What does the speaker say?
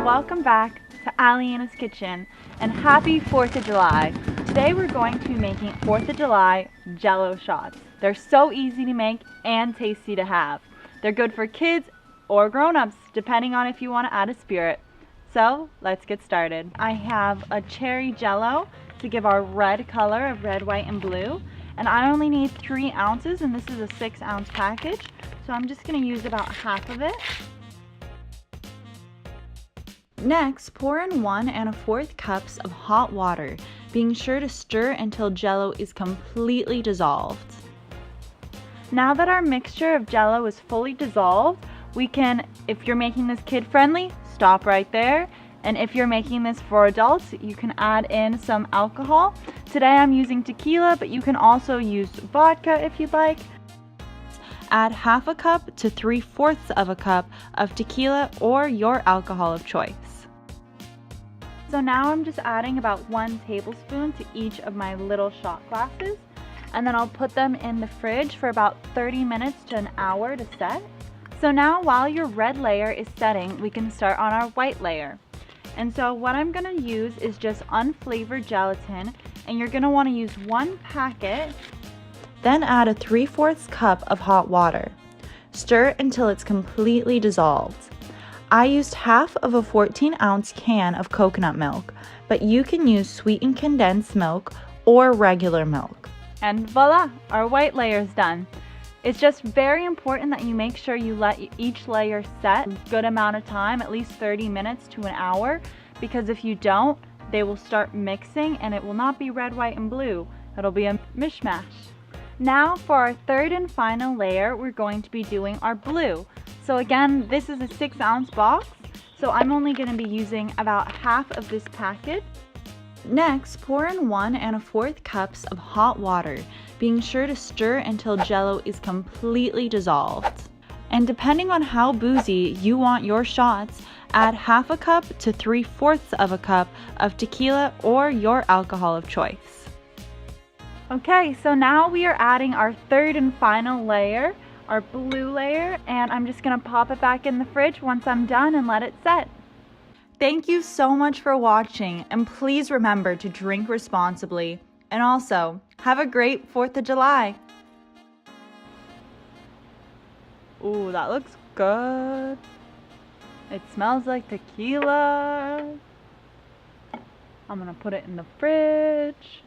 welcome back to Alyena's Kitchen and happy 4th of July. Today we're going to be making 4th of July Jello shots. They're so easy to make and tasty to have. They're good for kids or grown-ups depending on if you want to add a spirit. So let's get started. I have a Cherry Jell-O to give our red color of red, white, and blue. And I only need 3 ounces, and this is a 6-ounce package. So I'm just going to use about half of it. Next, pour in 1 1/4 cups of hot water, being sure to stir until Jello is completely dissolved. Now that our mixture of Jello is fully dissolved, we can, if you're making this kid friendly, stop right there. And if you're making this for adults, you can add in some alcohol. Today I'm using tequila, but you can also use vodka if you'd like. Add half a cup to 3/4 of a cup of tequila or your alcohol of choice. So now I'm just adding about 1 tablespoon to each of my little shot glasses, and then I'll put them in the fridge for about 30 minutes to an hour to set. So now while your red layer is setting, we can start on our white layer. And so what I'm gonna use is just unflavored gelatin, and you're gonna wanna use 1 packet. Then add a 3/4 cup of hot water. Stir until it's completely dissolved. I used half of a 14-ounce can of coconut milk, but you can use sweetened condensed milk or regular milk. And voila, our white layer is done. It's just very important that you make sure you let each layer set a good amount of time, at least 30 minutes to an hour, because if you don't, they will start mixing and it will not be red, white, and blue. It'll be a mishmash. Now for our 3rd and final layer, we're going to be doing our blue. So again, this is a 6-ounce box, so I'm only going to be using about half of this packet. Next, pour in 1 1/4 cups of hot water, being sure to stir until Jello is completely dissolved. And depending on how boozy you want your shots, add half a cup to 3/4 of a cup of tequila or your alcohol of choice. Okay, so now we are adding our 3rd and final layer, our blue layer, and I'm just gonna pop it back in the fridge once I'm done and let it set. Thank you so much for watching, and please remember to drink responsibly. And also, have a great 4th of July. Ooh, that looks good. It smells like tequila. I'm gonna put it in the fridge.